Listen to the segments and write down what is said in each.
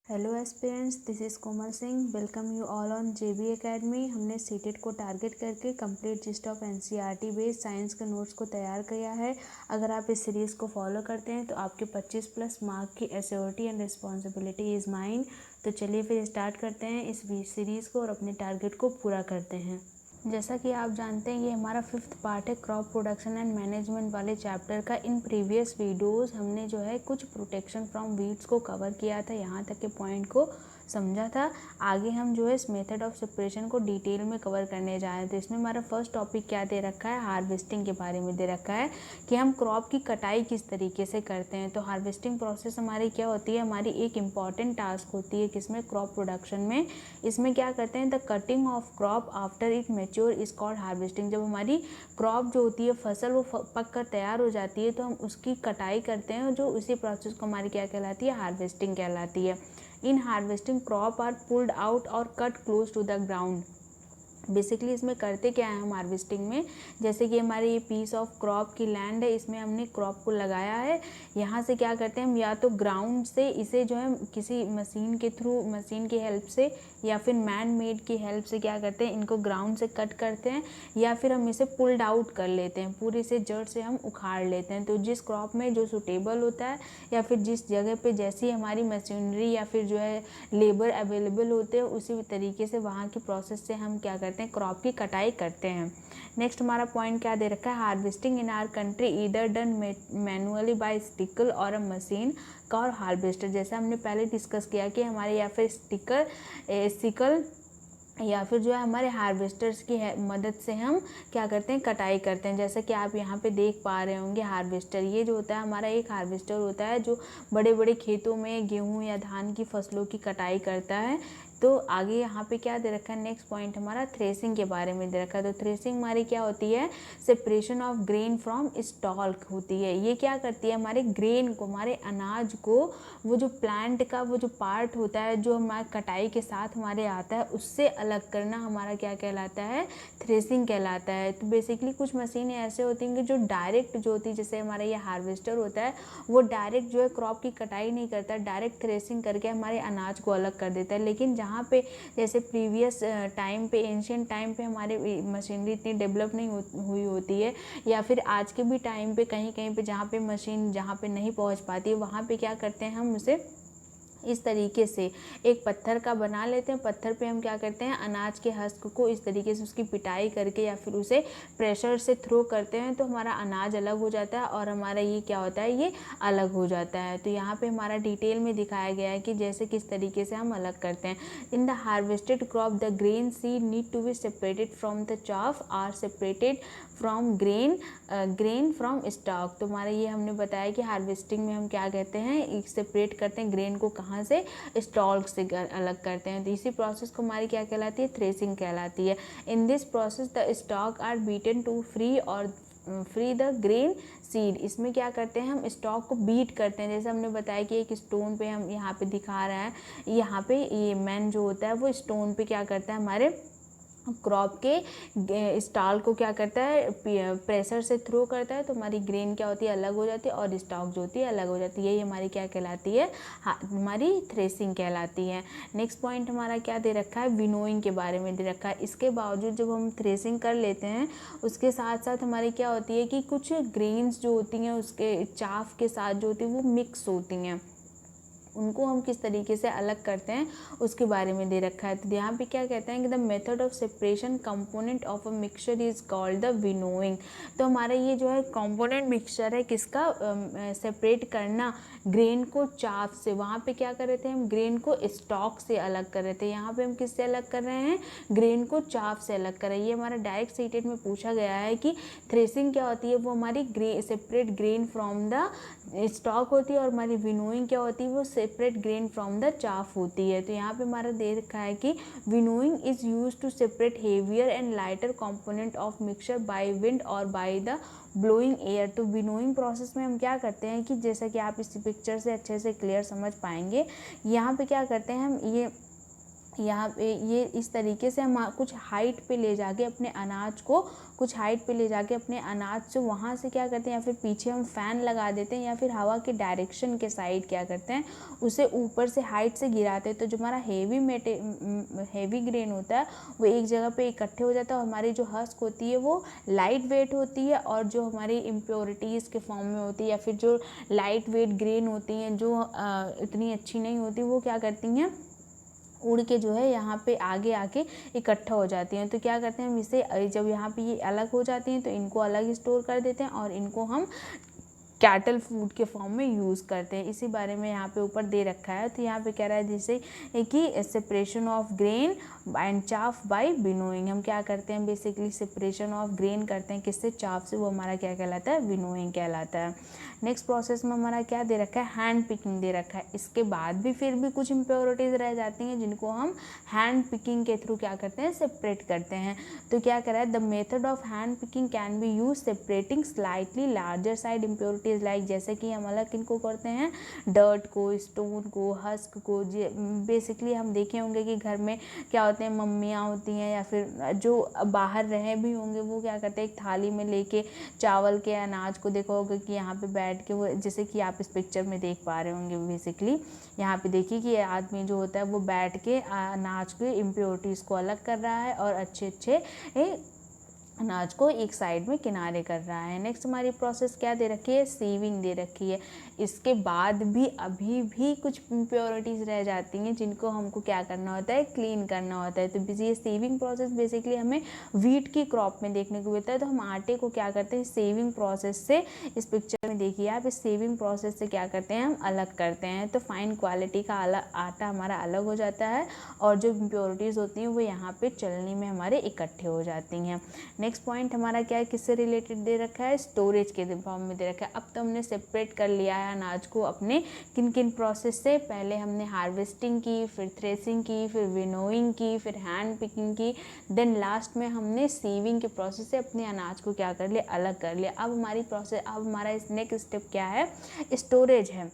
Hello aspirants, this is Komal Singh. Welcome you all on JB academy. हमने CTET को target करके complete gist of NCERT based science के notes को तैयार किया है। अगर आप इस सीरीज़ को फॉलो करते हैं तो आपके 25+ मार्क की assurity and responsibility is mine. तो चलिए फिर स्टार्ट करते हैं इस सीरीज़ को और अपने टारगेट को पूरा करते हैं। जैसा कि आप जानते हैं, ये हमारा 5th पार्ट है क्रॉप प्रोडक्शन एंड मैनेजमेंट वाले चैप्टर का। इन प्रीवियस वीडियोस हमने जो है कुछ प्रोटेक्शन फ्रॉम वीड्स को कवर किया था, यहाँ तक के पॉइंट को समझा था। आगे हम जो है इस मेथड ऑफ सेपरेशन को डिटेल में कवर करने जा रहे हैं। तो इसमें हमारा फर्स्ट टॉपिक क्या दे रखा है, हार्वेस्टिंग के बारे में दे रखा है कि हम क्रॉप की कटाई किस तरीके से करते हैं। तो हार्वेस्टिंग प्रोसेस हमारी क्या होती है, हमारी एक इम्पॉर्टेंट टास्क होती है किसमें, क्रॉप प्रोडक्शन में। इसमें क्या करते हैं, the cutting of crop after it mature is called harvesting. जब हमारी क्रॉप जो होती है, फसल, वो पक कर तैयार हो जाती है तो हम उसकी कटाई करते हैं, जो उसी प्रोसेस को हमारी क्या कहलाती है, हार्वेस्टिंग कहलाती है। In harvesting crop are pulled out और cut close to the ground. Basically इसमें करते क्या है हम हार्वेस्टिंग में, जैसे कि हमारे ये पीस ऑफ क्रॉप की लैंड है, इसमें हमने क्रॉप को लगाया है। यहाँ से क्या करते हैं हम, या तो ग्राउंड से इसे जो है किसी मशीन के थ्रू, मशीन की हेल्प से या फिर मैन मेड की हेल्प से क्या करते हैं, इनको ग्राउंड से कट करते हैं, या फिर हम इसे पुल्ड आउट कर लेते हैं, पूरे से जड़ से हम उखाड़ लेते हैं। तो जिस क्रॉप में जो सूटेबल होता है या फिर जिस जगह पे जैसी हमारी मशीनरी या फिर जो है लेबर अवेलेबल होते हैं, उसी तरीके से वहाँ की प्रोसेस से हम क्या करते हैं, क्रॉप की कटाई करते हैं। नेक्स्ट हमारा पॉइंट क्या दे रखा है, harvesting in our country either done manually by sickle or a machine का और हार्वेस्टर। जैसा हमने पहले डिस्कस किया कि हमारे या फिर सिकल या फिर जो है हमारे हार्वेस्टर्स की मदद से हम क्या करते हैं, कटाई करते हैं। जैसा कि आप यहाँ पे देख पा रहे होंगे हार्वेस्टर, ये जो होता है हमारा एक हार्वेस्टर होता है जो बड़े बड़े खेतों में गेहूं या धान की फसलों की कटाई करता है। तो आगे यहाँ पे क्या दे रखा है, नेक्स्ट पॉइंट हमारा थ्रेसिंग के बारे में दे रखा है। तो थ्रेसिंग हमारी क्या होती है, सेपरेशन ऑफ ग्रेन फ्रॉम स्टॉल्क होती है। ये क्या करती है, हमारे ग्रेन को, हमारे अनाज को, वो जो प्लांट का वो जो पार्ट होता है जो हमारे कटाई के साथ हमारे आता है, उससे अलग करना हमारा क्या कहलाता है, थ्रेसिंग कहलाता है। तो बेसिकली कुछ मशीनें ऐसे होती हैं जो डायरेक्ट जो होती है, जैसे हमारा ये हार्वेस्टर होता है, वो डायरेक्ट जो है क्रॉप की कटाई नहीं करता, डायरेक्ट थ्रेसिंग करके हमारे अनाज को अलग कर देता है। लेकिन जहाँ पे जैसे प्रीवियस टाइम पे, एंशियंट टाइम पे हमारे मशीनरी इतनी डेवलप नहीं हुई होती है, या फिर आज के भी टाइम पे कहीं कहीं पे जहाँ पे मशीन जहाँ पे नहीं पहुँच पाती है, वहाँ पे क्या करते हैं हम उसे इस तरीके से एक पत्थर का बना लेते हैं। पत्थर पे हम क्या करते हैं, अनाज के हस्क को इस तरीके से उसकी पिटाई करके या फिर उसे प्रेशर से थ्रो करते हैं, तो हमारा अनाज अलग हो जाता है और हमारा ये क्या होता है, ये अलग हो जाता है। तो यहाँ पे हमारा डिटेल में दिखाया गया है कि जैसे किस तरीके से हम अलग करते हैं। In the harvested crop the grain seed need to be separated from the chaff are separated from grain from stalk. तो हमारा ये हमने बताया कि हार्वेस्टिंग में हम क्या कहते हैं, सेपरेट करते हैं ग्रेन को, कहाँ से, स्टॉक से अलग करते हैं। तो इसी प्रोसेस को हमारी क्या कहलाती है, थ्रेसिंग कहलाती है। In this process the stalk are beaten to free the grain seed. इसमें क्या करते हैं, हम स्टॉक को बीट करते हैं। जैसे हमने बताया कि एक स्टोन पे, हम यहाँ पे दिखा रहा है, यहाँ पे ये मैन जो होता है वो स्टोन पे क्या करता है, हमारे क्रॉप के स्टाल को क्या करता है, प्रेशर से थ्रो करता है, तो हमारी ग्रेन क्या होती है, अलग हो जाती है, और स्टॉक जो होती है अलग हो जाती है। यही हमारी क्या कहलाती है, हमारी थ्रेसिंग कहलाती है। नेक्स्ट पॉइंट हमारा क्या दे रखा है, विनोइंग के बारे में दे रखा है। इसके बावजूद जब हम थ्रेसिंग कर लेते हैं, उसके साथ साथ हमारी क्या होती है कि कुछ ग्रेन्स जो होती हैं उसके चाफ के साथ जो होती है वो मिक्स होती हैं, उनको हम किस तरीके से अलग करते हैं उसके बारे में दे रखा है। तो यहाँ पे क्या कहते हैं कि the method of separation component of a mixture is called the winnowing. तो हमारा ये जो है कंपोनेंट मिक्सचर है किसका, सेपरेट करना ग्रेन को चाफ से। वहाँ पे क्या कर रहे थे हम, ग्रेन को स्टॉक से अलग कर रहे थे, यहाँ पे हम किससे अलग कर रहे हैं, ग्रेन को चाफ से अलग कर रहे हैं। ये हमारा डायरेक्ट सीटेट में पूछा गया है कि थ्रेसिंग क्या होती है, वो हमारी separate grain from the stock होती है, और हमारी विनोइंग क्या होती है, वो separate grain from the chaff होती है। तो यहाँ पे हमारा दे रखा है कि winnowing is use to separate heavier and lighter component of mixture by wind or by the blowing air. तो विनोइंग प्रोसेस में हम क्या करते हैं कि जैसा कि आप इस पिक्चर से अच्छे से क्लियर समझ पाएंगे, यहाँ पे क्या करते हैं हम, ये यहाँ पे ये इस तरीके से हम कुछ हाइट पे ले जाके अपने अनाज को अपने अनाज से वहाँ से क्या करते हैं, या फिर पीछे हम फ़ैन लगा देते हैं, या फिर हवा के डायरेक्शन के साइड क्या करते हैं, उसे ऊपर से हाइट से गिराते हैं। तो जो हमारा हेवी ग्रेन होता है वो एक जगह पे इकट्ठे हो जाता है, और हमारी जो हस्क होती है वो लाइट वेट होती है, और जो हमारी इम्प्योरिटीज़ के फॉर्म में होती है, या फिर जो लाइट वेट ग्रेन होती हैं जो इतनी अच्छी नहीं होती, वो क्या करती हैं, उड़ के जो है यहाँ पे आगे आके इकट्ठा हो जाती हैं। तो क्या करते हैं हम इसे, जब यहाँ पे ये अलग हो जाती हैं तो इनको अलग स्टोर कर देते हैं, और इनको हम कैटल फूड के फॉर्म में यूज़ करते हैं। इसी बारे में यहाँ पे ऊपर दे रखा है। तो यहाँ पे कह रहा है जैसे कि separation of grain and chaff by winnowing. हम क्या करते हैं, बेसिकली सेपरेशन ऑफ ग्रेन करते हैं, किससे, चाफ से। वो हमारा क्या कहलाता है, विनोइंग कहलाता है। नेक्स्ट प्रोसेस में हमारा क्या दे रखा है, हैंड पिकिंग दे रखा है। इसके बाद भी फिर भी कुछ इम्प्योरिटीज़ रह जाती हैं जिनको हम हैंड पिकिंग के थ्रू क्या करते हैं, सेपरेट करते हैं। तो क्या कह रहा है, the method of hand picking can be use separating slightly larger side impurities like, जैसे कि हम अलग किनको करते हैं, डर्ट को, स्टोन को, हस्क को। बेसिकली हम देखे होंगे कि घर में क्या होते हैं, मम्मियाँ होती हैं या फिर जो बाहर रहे भी होंगे वो क्या करते हैं, एक थाली में लेके चावल के अनाज को, देखो होगा कि यहाँ पे बैठ के वो, जैसे कि आप इस पिक्चर में देख पा रहे होंगे, बेसिकली यहाँ पे देखिए कि आदमी जो होता है वो बैठ के अनाज के इम्प्योरिटीज़ को अलग कर रहा है और अच्छे अच्छे अनाज को एक साइड में किनारे कर रहा है। नेक्स्ट हमारी प्रोसेस क्या दे रखी है, सीविंग दे रखी है। इसके बाद भी अभी भी कुछ इम्प्योरिटीज़ रह जाती हैं जिनको हमको क्या करना होता है, क्लीन करना होता है। तो ये सेविंग प्रोसेस बेसिकली हमें वीट की क्रॉप में देखने को मिलता है। तो हम आटे को क्या करते हैं, सेविंग प्रोसेस से, इस पिक्चर में देखिए आप, इस सेविंग प्रोसेस से क्या करते हैं, हम अलग करते हैं। तो फाइन क्वालिटी का आटा हमारा अलग हो जाता है, और जो इम्प्योरिटीज़ होती हैं वो यहाँ पे चलनी में हमारे इकट्ठे हो जाती हैं। नेक्स्ट पॉइंट हमारा क्या है, किससे रिलेटेड दे रखा है, स्टोरेज के फॉर्म में दे रखा है। अब तो हमने सेपरेट कर लिया है अनाज को अपने किन किन प्रोसेस से। पहले हमने हार्वेस्टिंग की, फिर थ्रेसिंग की, फिर विनोइंग की, फिर हैंड पिकिंग की, देन लास्ट में हमने सीविंग के प्रोसेस से अपने अनाज को क्या कर लिया, अलग कर लिया। अब हमारा इस नेक्स्ट स्टेप क्या है, स्टोरेज है।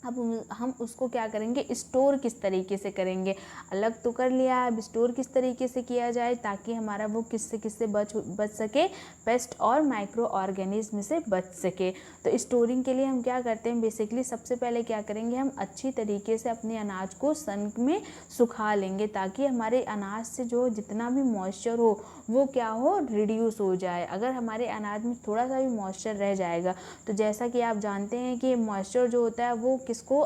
अब हम उसको क्या करेंगे, स्टोर किस तरीके से करेंगे, अलग तो कर लिया है, अब स्टोर किस तरीके से किया जाए ताकि हमारा वो किससे बच सके, पेस्ट और माइक्रो ऑर्गेनिज्म से बच सके। तो स्टोरिंग के लिए हम क्या करते हैं, बेसिकली सबसे पहले क्या करेंगे, हम अच्छी तरीके से अपने अनाज को सन में सुखा लेंगे ताकि हमारे अनाज से जो जितना भी मॉइस्चर हो वो क्या हो, रिड्यूस हो जाए। अगर हमारे अनाज में थोड़ा सा भी मॉइस्चर रह जाएगा तो जैसा कि आप जानते हैं कि मॉइस्चर जो होता है वो किसको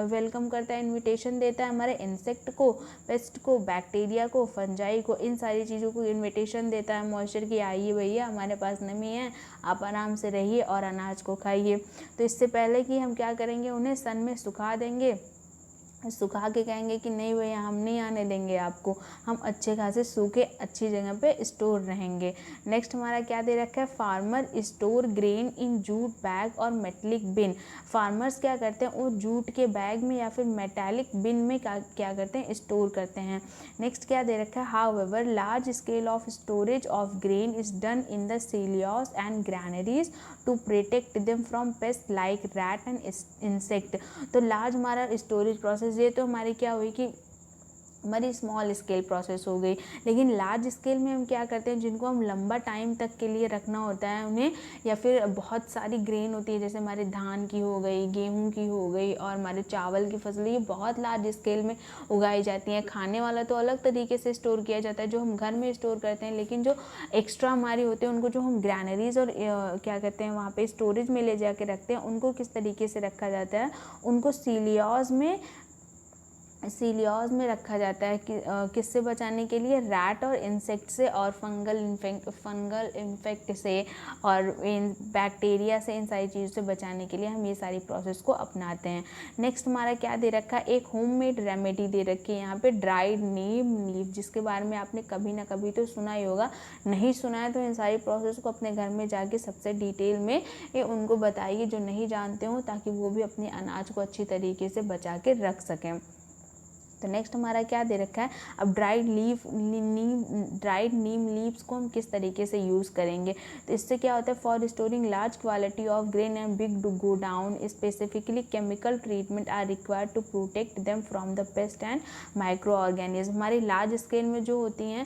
वेलकम करता है, इनविटेशन देता है, हमारे इंसेक्ट को, पेस्ट को, बैक्टीरिया को, फंजाई को, इन सारी चीज़ों को इनविटेशन देता है मॉइस्चर कि आइए भैया हमारे पास नमी है, आप आराम से रहिए और अनाज को खाइए। तो इससे पहले कि हम क्या करेंगे, उन्हें सन में सुखा देंगे, सुखा के कहेंगे कि नहीं भैया हम नहीं आने देंगे आपको, हम अच्छे खासे सूखे अच्छी जगह पे स्टोर रहेंगे। नेक्स्ट हमारा क्या दे रखा है, farmer store grain in jute bag और मेटेलिक बिन। फार्मर्स क्या करते हैं, वो जूट के बैग में या फिर मेटालिक बिन में क्या करते हैं, स्टोर करते हैं। नेक्स्ट क्या दे रखा है, however large scale of storage of grain is done in the silos and granaries to protect them from pest like rat and insect. तो लार्ज हमारा स्टोरेज प्रोसेस, ये तो हमारी क्या हुई कि हमारी स्मॉल स्केल प्रोसेस हो गई। लेकिन लार्ज स्केल में हम क्या करते हैं, जिनको हम लंबा टाइम तक के लिए रखना होता है उन्हें, या फिर बहुत सारी ग्रेन होती है जैसे हमारे धान की हो गई, गेहूं की हो गई और हमारे चावल की फसल, ये बहुत लार्ज स्केल में उगाई जाती हैं। खाने वाला तो अलग तरीके से स्टोर किया जाता है जो हम घर में स्टोर करते हैं, लेकिन जो एक्स्ट्रा हमारी होते हैं उनको जो हम ग्रैनरीज और क्या कहते हैं वहाँ पे स्टोरेज में ले जाके रखते हैं, उनको किस तरीके से रखा जाता है, उनको सीलियोज में रखा जाता है कि किससे बचाने के लिए, रैट और इंसेक्ट से और फंगल इन्फेक्ट से और इन बैक्टीरिया से, इन सारी चीज़ों से बचाने के लिए हम ये सारी प्रोसेस को अपनाते हैं। नेक्स्ट हमारा क्या दे रखा है, एक होममेड रेमेडी दे रखी है यहाँ पे, ड्राइड नीम लीफ, जिसके बारे में आपने कभी ना कभी तो सुना ही होगा। नहीं सुना है तो इन सारी प्रोसेस को अपने घर में जाके सबसे डिटेल में उनको बताइए जो नहीं जानते हो, ताकि वो भी अपने अनाज को अच्छी तरीके से बचा के रख सकें। तो नेक्स्ट हमारा क्या दे रखा है, अब ड्राइड नीम लीव्स को हम किस तरीके से यूज़ करेंगे। तो इससे क्या होता है, for storing large quality of grain and big to go down specifically chemical treatment are required to protect them from the pest and micro organism. हमारी लार्ज स्केल में जो होती हैं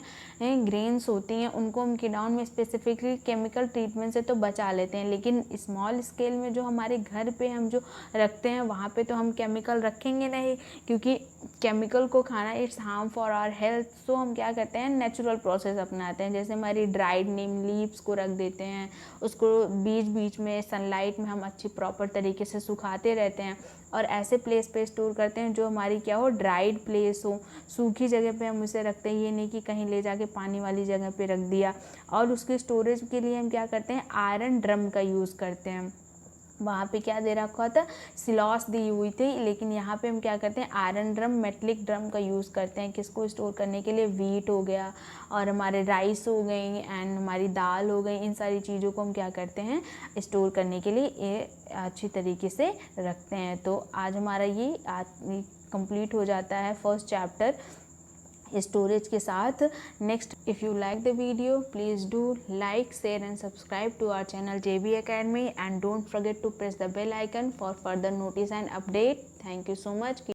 ग्रेन्स होती हैं उनको हम कीडाउन में स्पेसिफिकली केमिकल ट्रीटमेंट से तो बचा लेते हैं, लेकिन स्मॉल स्केल में जो हमारे घर पे हम जो रखते हैं वहाँ पे तो हम केमिकल रखेंगे नहीं, क्योंकि केमिकल को खाना it's harm for our health. So हम क्या करते हैं, नेचुरल प्रोसेस अपनाते हैं। जैसे हमारी ड्राइड नीम लीव्स को रख देते हैं, उसको बीच बीच में सनलाइट में हम अच्छी प्रॉपर तरीके से सुखाते रहते हैं और ऐसे प्लेस पे स्टोर करते हैं जो हमारी क्या हो, ड्राइड प्लेस हो, सूखी जगह पे हम उसे रखते हैं। ये नहीं कि कहीं ले जाके पानी वाली जगह पे रख दिया। और उसके स्टोरेज के लिए हम क्या करते हैं, आयरन ड्रम का यूज़ करते हैं। वहाँ पे क्या दे रखा था, सिलॉस दी हुई थी, लेकिन यहाँ पे हम क्या करते हैं, आयरन ड्रम, मेटलिक ड्रम का यूज़ करते हैं। किसको स्टोर करने के लिए, वीट हो गया और हमारे राइस हो गई एंड हमारी दाल हो गई, इन सारी चीज़ों को हम क्या करते हैं, स्टोर करने के लिए ये अच्छी तरीके से रखते हैं। तो आज हमारा ये कंप्लीट हो जाता है फर्स्ट चैप्टर स्टोरेज के साथ। Next, if you like the video please do like, share and subscribe to our channel JB Academy and don't forget to press the bell icon for further notice and update. Thank you so much.